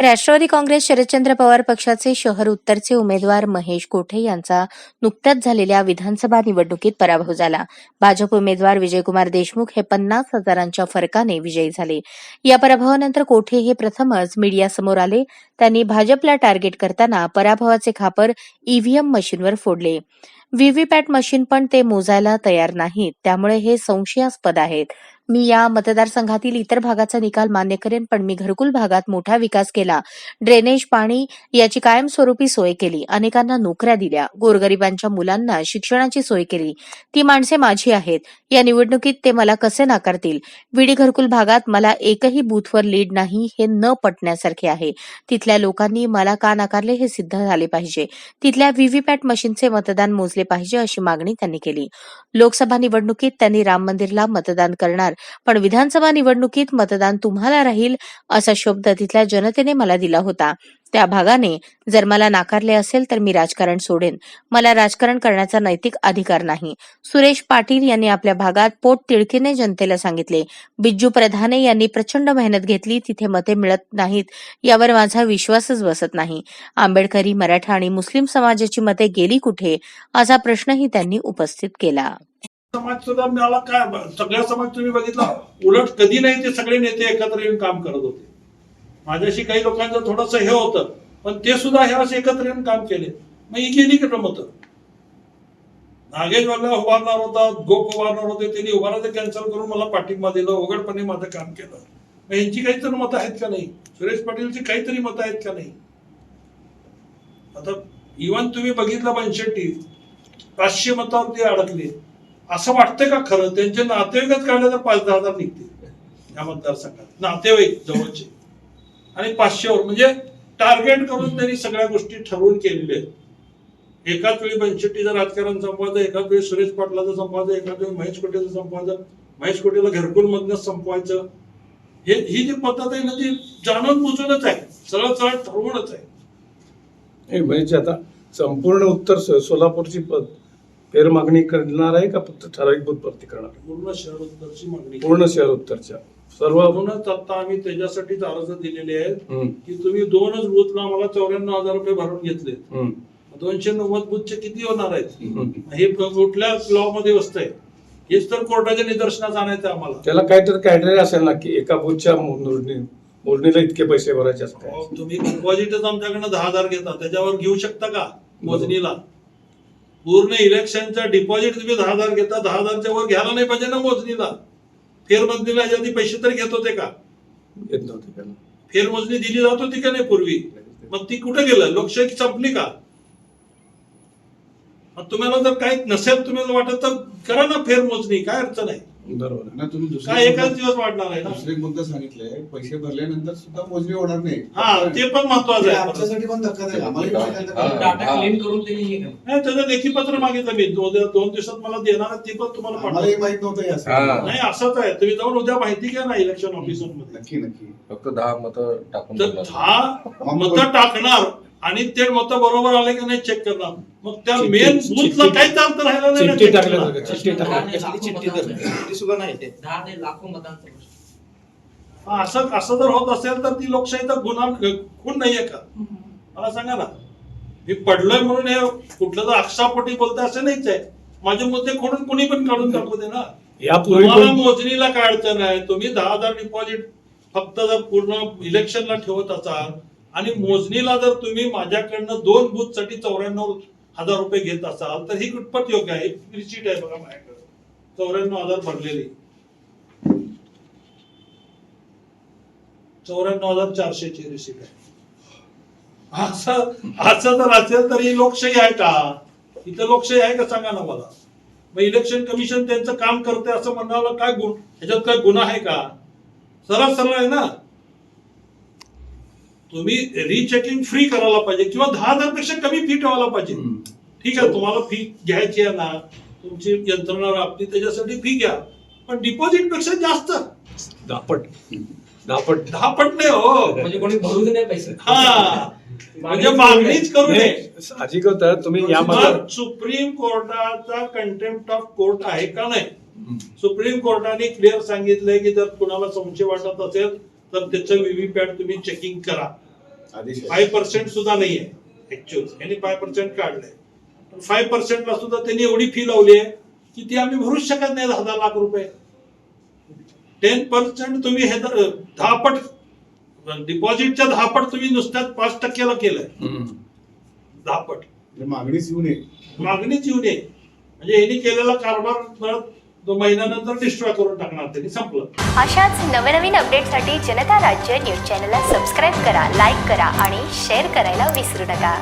राष्ट्रवादी काँग्रेस शरदचंद्र पवार पक्षाचे शहर उत्तरचे उमेदवार महेश कोठे यांचा नुकत्याच झालेल्या विधानसभा निवडणुकीत पराभव झाला. भाजप उमेदवार विजयकुमार देशमुख हे 50,000च्या फरकाने विजयी झाले. या पराभवानंतर कोठे हे प्रथमच मीडियासमोर आले. त्यांनी भाजपला टार्गेट करताना पराभवाचे खापर ईव्हीएम मशीनवर फोडले. व्हीव्हीपॅट मशीन पण ते मोजायला तयार नाहीत, त्यामुळे हे संशयास्पद आहेत. मी या मतदारसंघातील इतर भागाचा निकाल मान्य करेन, पण मी घरकुल भागात मोठा विकास केला, ड्रेनेज, पाणी याची कायमस्वरूपी सोय केली, अनेकांना नोकऱ्या दिल्या, गोरगरिबांच्या मुलांना शिक्षणाची सोय केली. ती माणसे माझी आहेत. या निवडणुकीत ते मला कसे नाकारतील? विडी घरकुल भागात मला एकही बूथवर लीड नाही, हे न पटण्यासारखे आहे. तिथल्या लोकांनी मला का नाकारले हे सिद्ध झाले पाहिजे. तिथल्या व्हीव्हीपॅट मशीनचे मतदान मोजले पाहिजे, अशी मागणी त्यांनी केली. लोकसभा निवडणुकीत त्यांनी राम मंदिरला मतदान करणार, पण विधानसभा निवडणुकीत मतदान तुम्हाला राहील, असा शब्द तिथल्या जनतेने मला दिला होता. त्या भागाने जर मला नाकारले असेल तर मी राजकारण सोडेन. मला राजकारण करण्याचा नैतिक अधिकार नाही. सुरेश पाटील यांनी आपल्या भागात पोट तिडकीने जनतेला सांगितले. बिज्जू प्रधाने यांनी प्रचंड मेहनत घेतली, तिथे मते मिळत नाहीत, यावर माझा विश्वासच बसत नाही. आंबेडकरी, मराठा आणि मुस्लिम समाजाची मते गेली कुठे, असा प्रश्नही त्यांनी उपस्थित केला. समाज सुद्धा मिळाला काय? सगळ्या समाज तुम्ही बघितला, उलट कधी नाही ते सगळे नेते एकत्र येऊन काम करत होते. माझ्याशी काही लोकांचं थोडंसं हे होतं, पण ते सुद्धा हे असं एकत्र येऊन काम केले. मग ही गेली की मत नागेशवाला उभारणार होता, गोप उभारणार होते, त्यांनी उभारायचं कॅन्सल करून मला पाठिंबा दिलं, उघडपणे माझं काम केलं. मग यांची काहीतरी मतं आहेत का नाही? सुरेश पाटीलची काहीतरी मतं आहेत का नाही? आता इव्हन तुम्ही बघितलं 65 500 मतावरती अडकले. असं वाटतंय का खरं? त्यांचे नातेवाईकच काढले तर 5,000-10,000 निघते या मतदारसंघात, नातेवाईक जवळचे. आणि 500वर म्हणजे टार्गेट करून त्यांनी सगळ्या गोष्टी ठरवून केलेल्या आहेत. एकाच वेळी 65चं राजकारण संपवायचं, एकाच वेळी सुरेश पाटलाचं संपवायचं, एकाच वेळी महेश कोटेचं संपवायचं, महेश कोटेला घरकुल मधनं संपवायचं. ही जी पद्धत आहे ना, ती जाणून बुजूनच आहे, सरळ सरळ ठरवूनच आहे. म्हणजे आता संपूर्ण उत्तर सोलापूरची फेरमागणी करणार आहे का फक्त ठराविक बुथवरती करणार? पूर्ण शहर उत्तरची मागणी, पूर्ण शहर उत्तरच्या सर्व. म्हणूनच आता आम्ही त्याच्यासाठीच अर्ज दिलेले आहेत की तुम्ही 2च बूथला मला 94,000 रुपये भरून घेतले. 290 बूथचे किती होणार आहेत? हे कुठल्या लॉ मध्ये बसतंय? हेच तर कोर्टाच्या निदर्शनास आणायचं आम्हाला. त्याला काहीतरी क्रायटेरिया असेल ना, की एका बूथच्या मोजणीला इतके पैसे भरायचे असतात. तुम्ही डिपॉझिटच आमच्याकडनं 10,000 घेता, त्याच्यावर घेऊ शकता का मोजणीला? पूर्ण इलेक्शनचा डिपॉझिट तुम्ही 10,000 घेता, 10,000च्या वर घ्यायला नाही पाहिजे ना मोजणीला. फेरमोजणीला आधी पैसे तरी घेत होते का? येत नव्हते. फेरमोजणी दिली जात होती का नाही पूर्वी? मग ती कुठे गेलं? लोकशाही संपली का? मग तुम्हाला जर काही नसेल तुम्हाला वाटत तर करा ना फेरमोजणी, काय अडचण आहे? बरोबर ना. तुम्ही काय एकाच दिवस वाढणार आहे ना? दुसरे मुद्दा सांगितले, पैसे भरल्यानंतर सुद्धा मोजणी होणार नाही. हा, ते पण महत्वाचं आहे. आमच्यासाठी पण धक्का आहे. डाटा क्लीन करून त्यांनी हे केलं. नाही, त्याचं लेखी पत्र मागितलं मी, 2 दिवसात मला देणार आहे, ते पण तुम्हाला आम्हालाही पाठवतो. माहित नव्हतं हे असं. नाही, असंच आहे. तुम्ही जाऊन उद्या माहिती घ्या ना इलेक्शन ऑफिसर मध्ये. नक्की नक्की. फक्त 10 मतं टाकून तर 10 मतं टाकणार आणि ते मतं बरोबर आले की नाही चेक करणार. मग त्या मेन बूथला काहीच अर्थ राहिला नाही ना चिठ्ठी check टाकल्या करायला. चिठ्ठी टाकल्या. सुद्धा नाही ते 10 ते लाखो मतांचा प्रश्न. असं जर होत असेल तर ती लोकशाहीचा गुन्हा खून नाहीये का? मला सांगा ना. मी पडलोय म्हणून हे कुठलं तर अक्षापोटी बोलतोय असं नाहीच आहे. माझे मुद्दे खोडून कुणी पण काढून टाकू दे ना. यापूर्वी तुम्हाला मोजणीला काय अडचण आहे? तुम्ही 10,000 डिपॉझिट फक्त जर पूर्ण इलेक्शनला ठेवत असाल आणि मोजणीला जर तुम्ही माझ्याकडनं 2 बूथ साठी 94,000 रुपये घेत असाल तर ही कितपत योग्य आहे? रिसीट आहे बघा माझ्याकडे, 94,000 भरलेली, 94,400 ची रिसीट आहे. असं जर असेल तर ही लोकशाही आहे का? इथं लोकशाही आहे का सांगा ना मला. मग इलेक्शन कमिशन त्यांचं काम करते असं म्हणायला काय ह्याच्यात काय गुन्हा आहे का? सरळ सरळ आहे ना. तुम्ही रिचेकिंग फ्री करायला पाहिजे किंवा 10,000 पेक्षा कमी फी ठेवायला पाहिजे. ठीक आहे, तुम्हाला फी घ्यायची आहे ना, तुमची यंत्रणा राबती, त्याच्यासाठी फी घ्या, पण डिपॉझिट पेक्षा जास्त 10 पट नाही हो. म्हणजे कोणी भरू दे नाही पैसे. हा, म्हणजे मागणीच करू नये. साहजिक होतं. तुम्ही यामध्ये सुप्रीम कोर्टाचा कंटेम्प्ट ऑफ कोर्ट आहे का नाही? सुप्रीम कोर्टाने क्लिअर सांगितलंय की जर कुणाला संशय वाटत असेल तर त्याचं व्हीव्हीपॅट तुम्ही चेकिंग करा. आदेश आहे. 5% सुद्धा नाहीये ऍक्च्युअल. यांनी 5% काढलंय. 5% ला सुद्धा त्यांनी एवढी फी लावली आहे की ती आम्ही भरूच शकत नाही 10 लाख रुपये. 10% तुम्ही हे 10 पट डिपॉझिटच्या 10 पट तुम्ही नुसत्याच 5% ला केलंय. 10 पट म्हणजे मागणीच येऊ नये. मागणीच येऊ नये. म्हणजे यांनी केलेला कारभार परत 2 महिन्यानंतर डिस्ट्रॉय करून टाकणार. त्यांनी संपलं. अशाच नवनवीन अपडेटसाठी जनता राज्य न्यूज चॅनलला सबस्क्राईब करा, लाईक करा आणि शेअर करायला विसरू नका.